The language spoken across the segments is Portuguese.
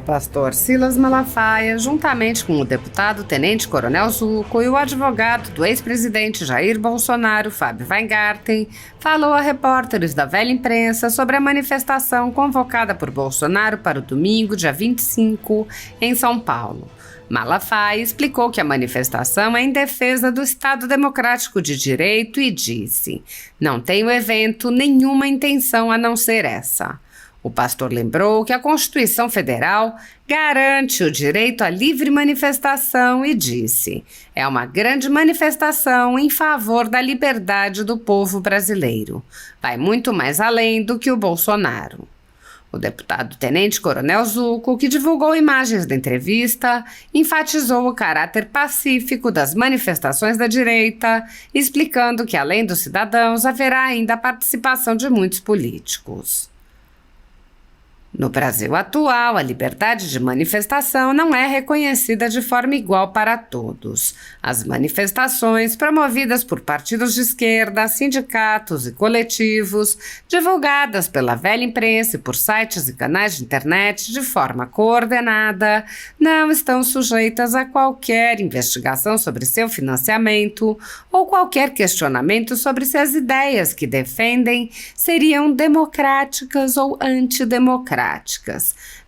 pastor Silas Malafaia, juntamente com o deputado Tenente Coronel Zucco e o advogado do ex-presidente Jair Bolsonaro, Fábio Weingarten, falou a repórteres da Velha Imprensa sobre a manifestação convocada por Bolsonaro para o domingo, dia 25, em São Paulo. Malafaia explicou que a manifestação é em defesa do Estado Democrático de Direito e disse: "Não tem o evento nenhuma intenção a não ser essa." O pastor lembrou que a Constituição Federal garante o direito à livre manifestação e disse: "É uma grande manifestação em favor da liberdade do povo brasileiro. Vai muito mais além do que o Bolsonaro." O deputado Tenente Coronel Zucco, que divulgou imagens da entrevista, enfatizou o caráter pacífico das manifestações da direita, explicando que, além dos cidadãos, haverá ainda a participação de muitos políticos. No Brasil atual, a liberdade de manifestação não é reconhecida de forma igual para todos. As manifestações, promovidas por partidos de esquerda, sindicatos e coletivos, divulgadas pela velha imprensa e por sites e canais de internet de forma coordenada, não estão sujeitas a qualquer investigação sobre seu financiamento ou qualquer questionamento sobre se as ideias que defendem seriam democráticas ou antidemocráticas.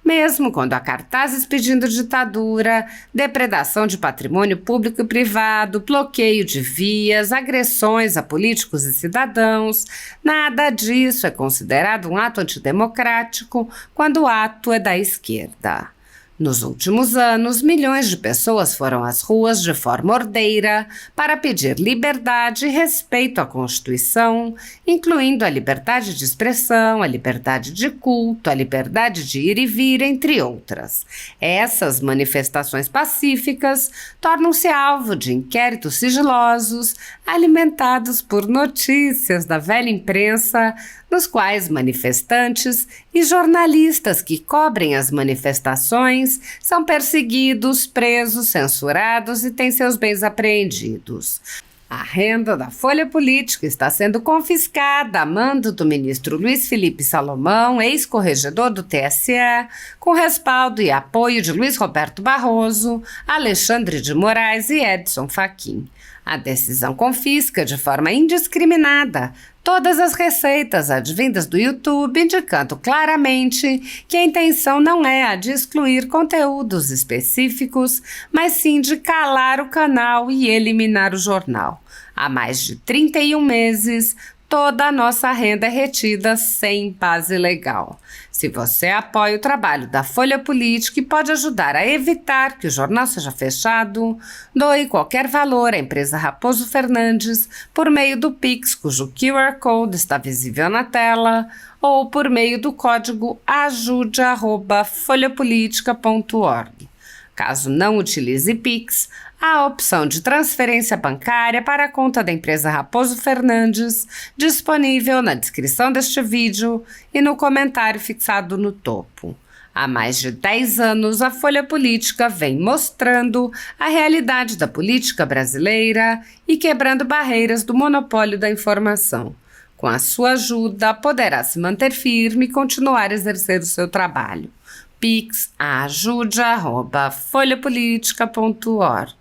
Mesmo quando há cartazes pedindo ditadura, depredação de patrimônio público e privado, bloqueio de vias, agressões a políticos e cidadãos, nada disso é considerado um ato antidemocrático quando o ato é da esquerda. Nos últimos anos, milhões de pessoas foram às ruas de forma ordeira para pedir liberdade e respeito à Constituição, incluindo a liberdade de expressão, a liberdade de culto, a liberdade de ir e vir, entre outras. Essas manifestações pacíficas tornam-se alvo de inquéritos sigilosos, alimentados por notícias da velha imprensa, nos quais manifestantes e jornalistas que cobrem as manifestações são perseguidos, presos, censurados e têm seus bens apreendidos. A renda da Folha Política está sendo confiscada a mando do ministro Luiz Felipe Salomão, ex-corregedor do TSE, com respaldo e apoio de Luiz Roberto Barroso, Alexandre de Moraes e Edson Fachin. A decisão confisca de forma indiscriminada todas as receitas advindas do YouTube, indicando claramente que a intenção não é a de excluir conteúdos específicos, mas sim de calar o canal e eliminar o jornal. Há mais de 31 meses, toda a nossa renda é retida sem base legal. Se você apoia o trabalho da Folha Política e pode ajudar a evitar que o jornal seja fechado, doe qualquer valor à empresa Raposo Fernandes por meio do Pix, cujo QR Code está visível na tela, ou por meio do código ajude@folhapolitica.org. Caso não utilize Pix, há a opção de transferência bancária para a conta da empresa Raposo Fernandes, disponível na descrição deste vídeo e no comentário fixado no topo. Há mais de 10 anos, a Folha Política vem mostrando a realidade da política brasileira e quebrando barreiras do monopólio da informação. Com a sua ajuda, poderá se manter firme e continuar a exercer o seu trabalho. Pix ajude@folhapolitica.org.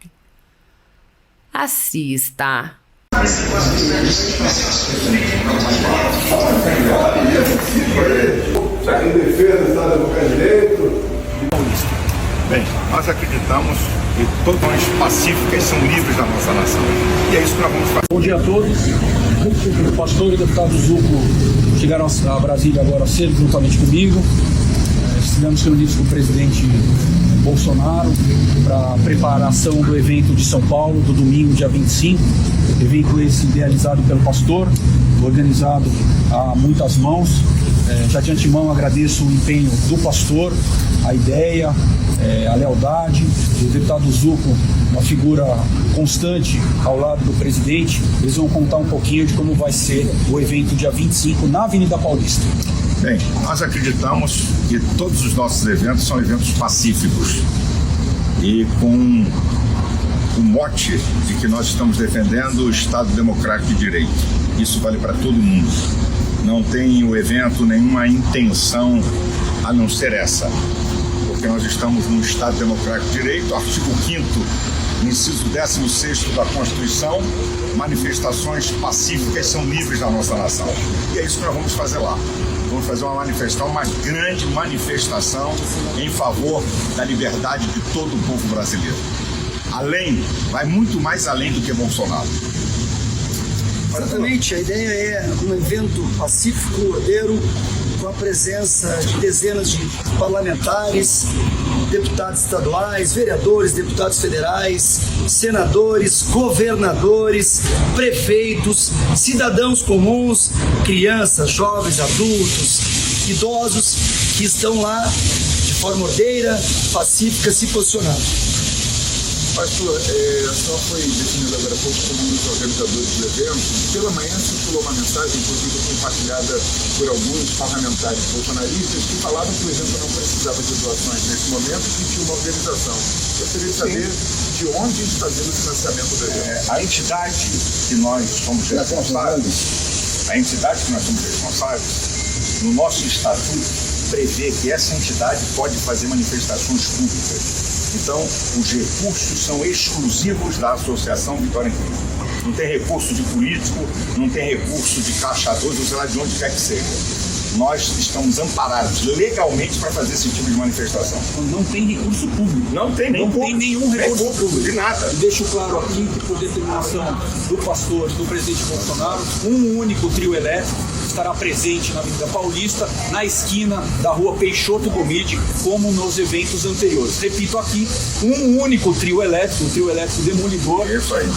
Assista. Em defesa do Estado Democrático de Direito. Bem, nós acreditamos que todas as pacíficas são livres da nossa nação. E é isso que nós vamos fazer. Bom dia a todos. O pastor e o deputado Zucco chegaram a Brasília agora cedo, juntamente comigo. Estivemos reunidos com o presidente Bolsonaro para a preparação do evento de São Paulo, do domingo, dia 25. Evento esse idealizado pelo pastor, organizado a muitas mãos. Já de antemão agradeço o empenho do pastor, a ideia, a lealdade. O deputado Zucco, uma figura constante ao lado do presidente. Eles vão contar um pouquinho de como vai ser o evento dia 25 na Avenida Paulista. Bem, nós acreditamos que todos os nossos eventos são eventos pacíficos e com o mote de que nós estamos defendendo o Estado Democrático de Direito. Isso vale para todo mundo. Não tem o evento nenhuma intenção a não ser essa. porque nós estamos num Estado democrático de direito, artigo 5º, inciso 16º da Constituição, manifestações pacíficas são livres na nossa nação. E é isso que nós vamos fazer lá. Vamos fazer uma grande manifestação em favor da liberdade de todo o povo brasileiro. Vai muito mais além do que Bolsonaro. Exatamente, a ideia é um evento pacífico, ordeiro, com a presença de dezenas de parlamentares, deputados estaduais, vereadores, deputados federais, senadores, governadores, prefeitos, cidadãos comuns, crianças, jovens, adultos, idosos, que estão lá de forma ordeira, pacífica, se posicionando. Pastor, só foi definido agora há pouco como um dos organizadores do evento. Pela manhã circulou uma mensagem, inclusive compartilhada por alguns parlamentares bolsonaristas, que falavam que o evento não precisava de doações nesse momento e que tinha uma organização. Gostaria de saber de onde está vindo o financiamento do evento. A entidade que nós somos responsáveis, no nosso estatuto, prevê que essa entidade pode fazer manifestações públicas. Então, os recursos são exclusivos da Associação Vitória em Cristo. Não tem recurso de político, não tem recurso de caixa 2, ou sei lá de onde quer que seja. Nós estamos amparados legalmente para fazer esse tipo de manifestação. Não tem recurso público. Não tem nenhum recurso público. De nada. E deixo claro aqui que, por determinação do pastor e do presidente Bolsonaro, um único trio elétrico estará presente na Avenida Paulista, na esquina da Rua Peixoto Gomide, como nos eventos anteriores. Repito aqui, um único trio elétrico, o trio elétrico demolidor,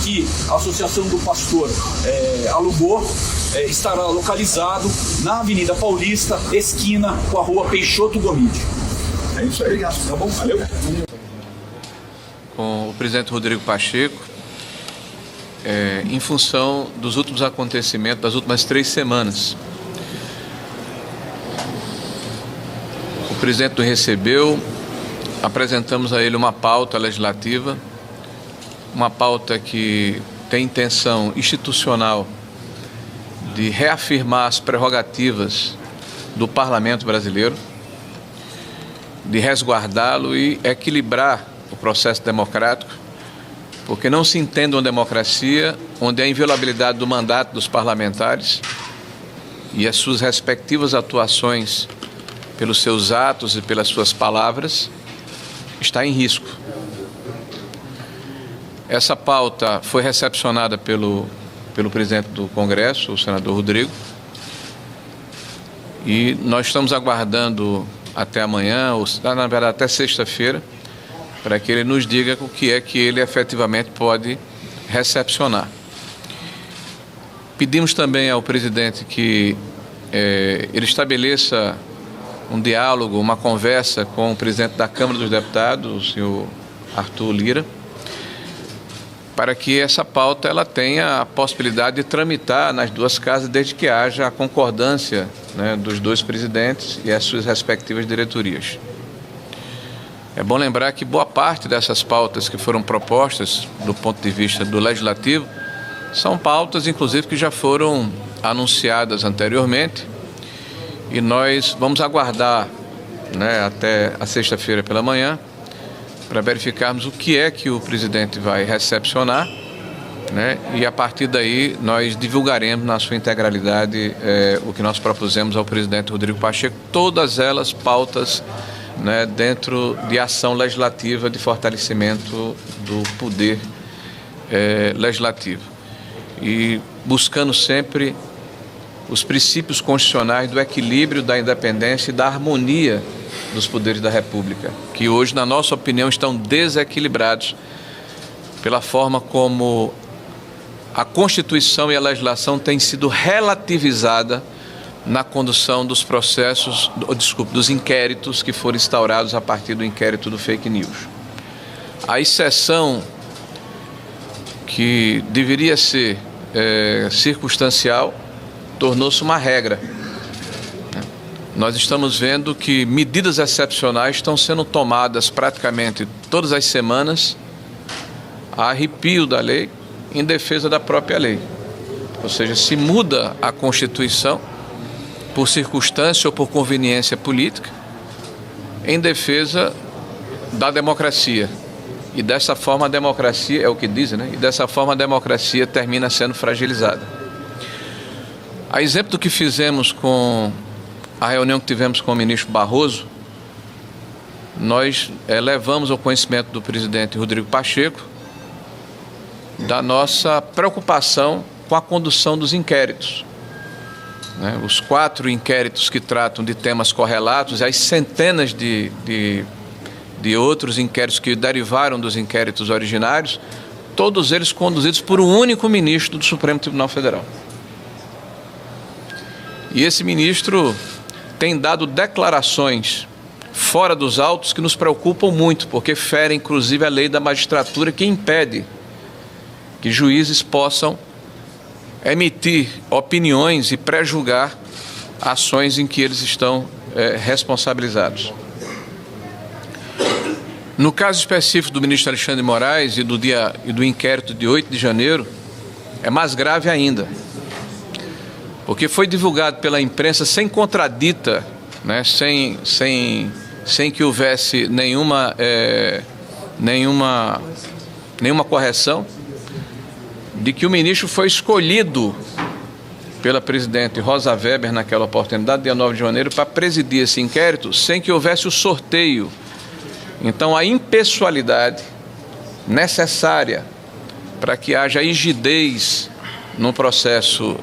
que a Associação do Pastor alugou, estará localizado na Avenida Paulista, esquina com a Rua Peixoto Gomide. É isso aí. Obrigado. Tá bom? Valeu. Com o presidente Rodrigo Pacheco, em função dos últimos acontecimentos das últimas 3 semanas. O presidente nos recebeu, apresentamos a ele uma pauta legislativa, uma pauta que tem intenção institucional de reafirmar as prerrogativas do Parlamento brasileiro, de resguardá-lo e equilibrar o processo democrático, porque não se entende uma democracia onde a inviolabilidade do mandato dos parlamentares e as suas respectivas atuações pelos seus atos e pelas suas palavras está em risco. Essa pauta foi recepcionada pelo presidente do Congresso, o senador Rodrigo, e nós estamos aguardando até amanhã, ou na verdade até sexta-feira, para que ele nos diga o que é que ele efetivamente pode recepcionar. Pedimos também ao presidente que ele estabeleça um diálogo, uma conversa com o presidente da Câmara dos Deputados, o senhor Arthur Lira, para que essa pauta ela tenha a possibilidade de tramitar nas duas casas, desde que haja a concordância, né, dos dois presidentes e as suas respectivas diretorias. É bom lembrar que boa parte dessas pautas que foram propostas do ponto de vista do Legislativo são pautas, inclusive, que já foram anunciadas anteriormente e nós vamos aguardar, né, até a sexta-feira pela manhã para verificarmos o que é que o presidente vai recepcionar, né, e a partir daí nós divulgaremos na sua integralidade o que nós propusemos ao presidente Rodrigo Pacheco, todas elas pautas, né, dentro de ação legislativa de fortalecimento do poder legislativo e buscando sempre os princípios constitucionais do equilíbrio, da independência e da harmonia dos poderes da República, que hoje, na nossa opinião, estão desequilibrados pela forma como a Constituição e a legislação têm sido relativizada na condução dos processos, dos inquéritos que foram instaurados a partir do inquérito do fake news. A exceção que deveria ser circunstancial tornou-se uma regra. Nós estamos vendo que medidas excepcionais estão sendo tomadas praticamente todas as semanas a arrepio da lei em defesa da própria lei. Ou seja, se muda a Constituição por circunstância ou por conveniência política em defesa da democracia. E dessa forma a democracia, é o que dizem, né? E dessa forma a democracia termina sendo fragilizada. A exemplo do que fizemos com a reunião que tivemos com o ministro Barroso, nós levamos ao conhecimento do presidente Rodrigo Pacheco da nossa preocupação com a condução dos inquéritos. Os 4 inquéritos que tratam de temas correlatos e as centenas de outros inquéritos que derivaram dos inquéritos originários, todos eles conduzidos por um único ministro do Supremo Tribunal Federal. E esse ministro tem dado declarações fora dos autos que nos preocupam muito, porque ferem inclusive a lei da magistratura, que impede que juízes possam emitir opiniões e pré-julgar ações em que eles estão responsabilizados. No caso específico do ministro Alexandre de Moraes e do inquérito de 8 de janeiro, é mais grave ainda, porque foi divulgado pela imprensa sem contradita, né, sem que houvesse nenhuma correção, de que o ministro foi escolhido pela presidente Rosa Weber naquela oportunidade, dia 9 de janeiro, para presidir esse inquérito sem que houvesse o sorteio. Então, a impessoalidade necessária para que haja rigidez no processo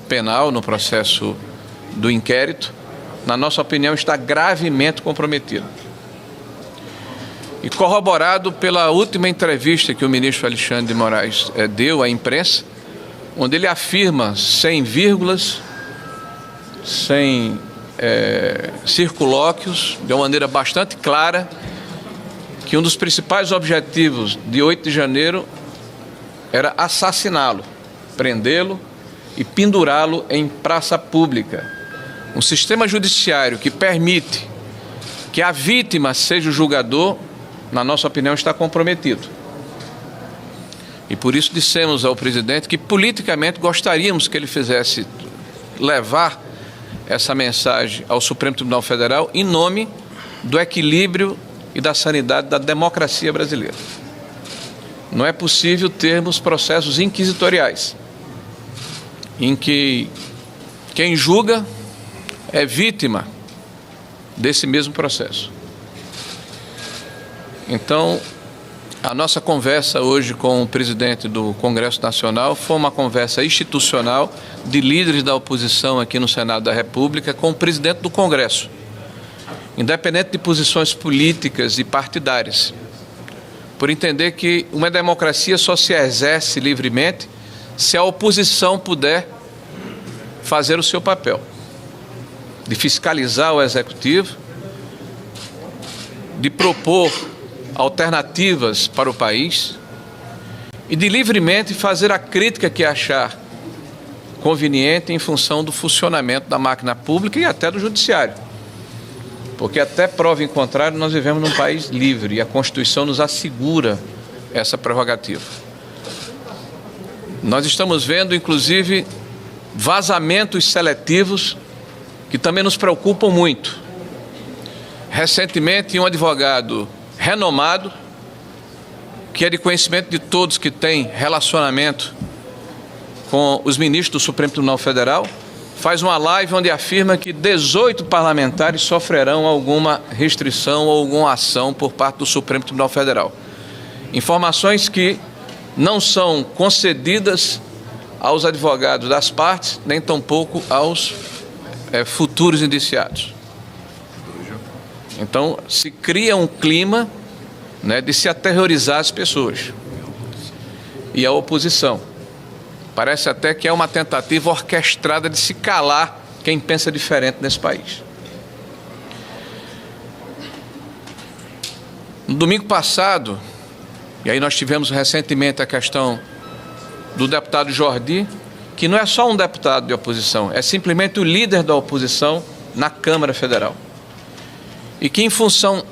penal, no processo do inquérito, na nossa opinião, está gravemente comprometido. E corroborado pela última entrevista que o ministro Alexandre de Moraes deu à imprensa, onde ele afirma, sem vírgulas, sem circunlóquios, de uma maneira bastante clara, que um dos principais objetivos de 8 de janeiro era assassiná-lo, prendê-lo e pendurá-lo em praça pública. Um sistema judiciário que permite que a vítima seja o julgador, na nossa opinião, está comprometido. E por isso dissemos ao presidente que politicamente gostaríamos que ele fizesse levar essa mensagem ao Supremo Tribunal Federal em nome do equilíbrio e da sanidade da democracia brasileira. Não é possível termos processos inquisitoriais em que quem julga é vítima desse mesmo processo. Então, a nossa conversa hoje com o presidente do Congresso Nacional foi uma conversa institucional de líderes da oposição aqui no Senado da República com o presidente do Congresso, independente de posições políticas e partidárias, por entender que uma democracia só se exerce livremente se a oposição puder fazer o seu papel, de fiscalizar o executivo, de propor alternativas para o país e de livremente fazer a crítica que achar conveniente em função do funcionamento da máquina pública e até do judiciário. Porque até prova em contrário, nós vivemos num país livre e a Constituição nos assegura essa prerrogativa. Nós estamos vendo, inclusive, vazamentos seletivos que também nos preocupam muito. Recentemente, um advogado renomado, que é de conhecimento de todos que tem relacionamento com os ministros do Supremo Tribunal Federal, faz uma live onde afirma que 18 parlamentares sofrerão alguma restrição ou alguma ação por parte do Supremo Tribunal Federal. Informações que não são concedidas aos advogados das partes, nem tampouco aos futuros indiciados. Então, se cria um clima, né, de se aterrorizar as pessoas. E a oposição. Parece até que é uma tentativa orquestrada de se calar quem pensa diferente nesse país. No domingo passado, e aí nós tivemos recentemente a questão do deputado Jordi, que não é só um deputado de oposição, é simplesmente o líder da oposição na Câmara Federal. E que, em função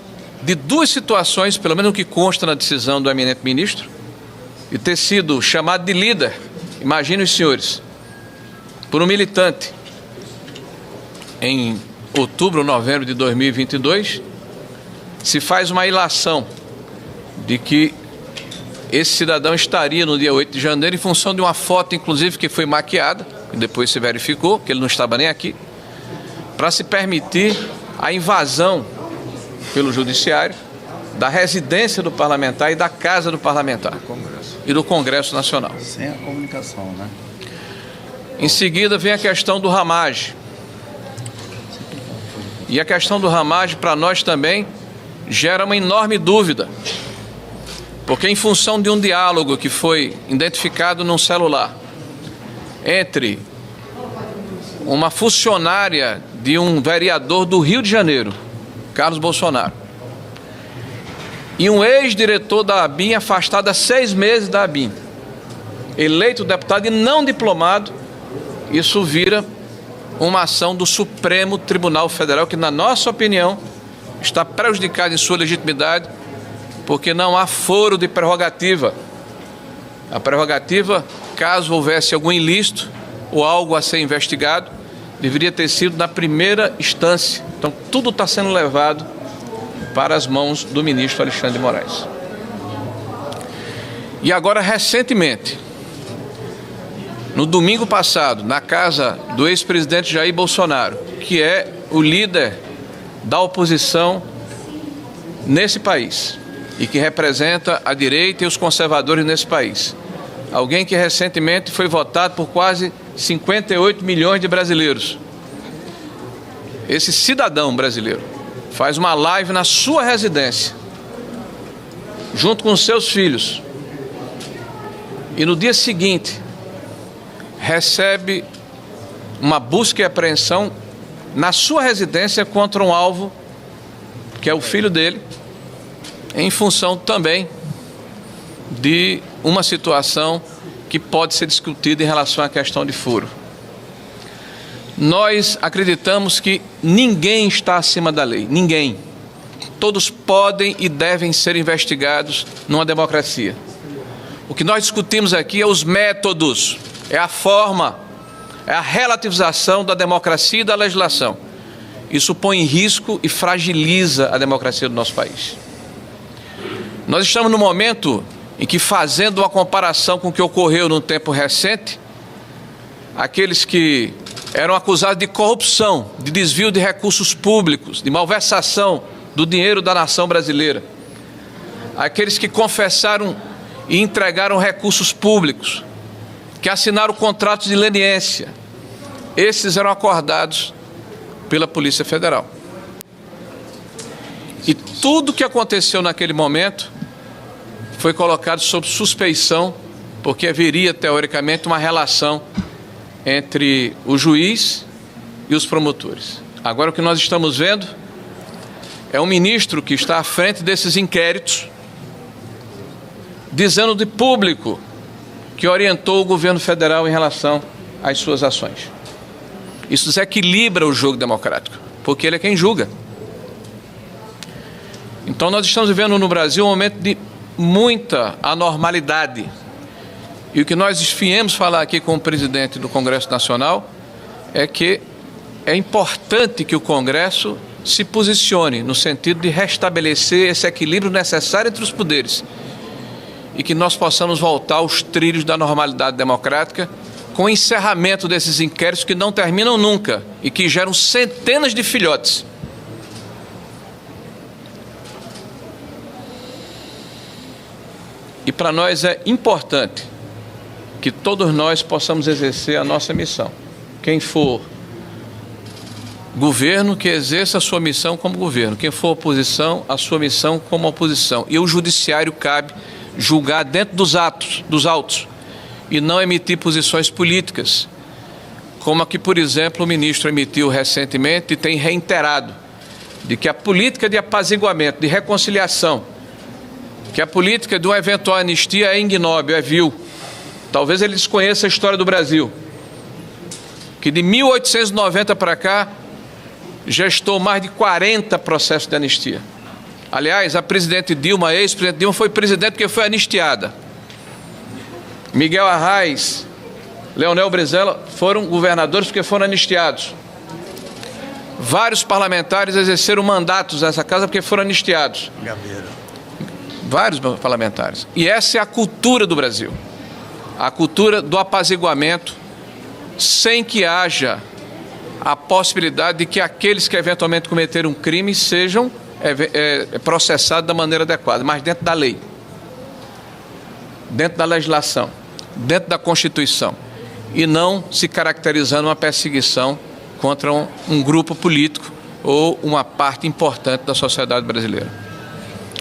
de duas situações, pelo menos o que consta na decisão do eminente ministro, e ter sido chamado de líder, imaginem os senhores, por um militante, em outubro ou novembro de 2022, se faz uma ilação de que esse cidadão estaria no dia 8 de janeiro em função de uma foto, inclusive, que foi maquiada, e depois se verificou que ele não estava nem aqui, para se permitir a invasão pelo Judiciário da residência do parlamentar e da casa do parlamentar e do Congresso Nacional. Sem a comunicação, né? Em seguida vem a questão do Ramage. E a questão do Ramage, para nós também, gera uma enorme dúvida, porque em função de um diálogo que foi identificado num celular entre uma funcionária de um vereador do Rio de Janeiro, Carlos Bolsonaro, e um ex-diretor da ABIN afastado há 6 meses da ABIN, eleito deputado e não diplomado, isso vira uma ação do Supremo Tribunal Federal que, na nossa opinião, está prejudicada em sua legitimidade, porque não há foro de prerrogativa. A prerrogativa, caso houvesse algum ilícito ou algo a ser investigado, deveria ter sido na primeira instância. Então, tudo está sendo levado para as mãos do ministro Alexandre de Moraes. E agora, recentemente, no domingo passado, na casa do ex-presidente Jair Bolsonaro, que é o líder da oposição nesse país e que representa a direita e os conservadores nesse país, alguém que recentemente foi votado por quase 58 milhões de brasileiros. Esse cidadão brasileiro faz uma live na sua residência, junto com seus filhos, e no dia seguinte recebe uma busca e apreensão na sua residência contra um alvo, que é o filho dele, em função também de uma situação que pode ser discutida em relação à questão de furo. Nós acreditamos que ninguém está acima da lei, ninguém. Todos podem e devem ser investigados numa democracia. O que nós discutimos aqui é os métodos, é a forma, é a relativização da democracia e da legislação. Isso põe em risco e fragiliza a democracia do nosso país. Nós estamos no momento em que, fazendo uma comparação com o que ocorreu no tempo recente, aqueles que eram acusados de corrupção, de desvio de recursos públicos, de malversação do dinheiro da nação brasileira, aqueles que confessaram e entregaram recursos públicos, que assinaram contratos de leniência, esses eram acordados pela Polícia Federal. E tudo que aconteceu naquele momento foi colocado sob suspeição, porque haveria, teoricamente, uma relação entre o juiz e os promotores. Agora, o que nós estamos vendo é um ministro que está à frente desses inquéritos, dizendo de público que orientou o governo federal em relação às suas ações. Isso desequilibra o jogo democrático, porque ele é quem julga. Então nós estamos vivendo no Brasil um momento de muita anormalidade. E o que nós viemos falar aqui com o presidente do Congresso Nacional é que é importante que o Congresso se posicione no sentido de restabelecer esse equilíbrio necessário entre os poderes e que nós possamos voltar aos trilhos da normalidade democrática com o encerramento desses inquéritos que não terminam nunca e que geram centenas de filhotes. E para nós é importante que todos nós possamos exercer a nossa missão. Quem for governo, que exerça a sua missão como governo. Quem for oposição, a sua missão como oposição. E o judiciário cabe julgar dentro dos autos, e não emitir posições políticas, como a que, por exemplo, o ministro emitiu recentemente e tem reiterado, de que a política de apaziguamento, de reconciliação, que a política de uma eventual anistia é ignóbil, é vil. Talvez ele desconheça a história do Brasil, que de 1890 para cá gestou mais de 40 processos de anistia. Aliás, a presidente Dilma, a ex-presidente Dilma, foi presidente porque foi anistiada. Miguel Arraes, Leonel Brizola foram governadores porque foram anistiados. Vários parlamentares exerceram mandatos nessa casa porque foram anistiados. Vários parlamentares. E essa é a cultura do Brasil. A cultura do apaziguamento, sem que haja a possibilidade de que aqueles que eventualmente cometeram um crime sejam processados da maneira adequada, mas dentro da lei, dentro da legislação, dentro da Constituição, e não se caracterizando uma perseguição contra um grupo político ou uma parte importante da sociedade brasileira.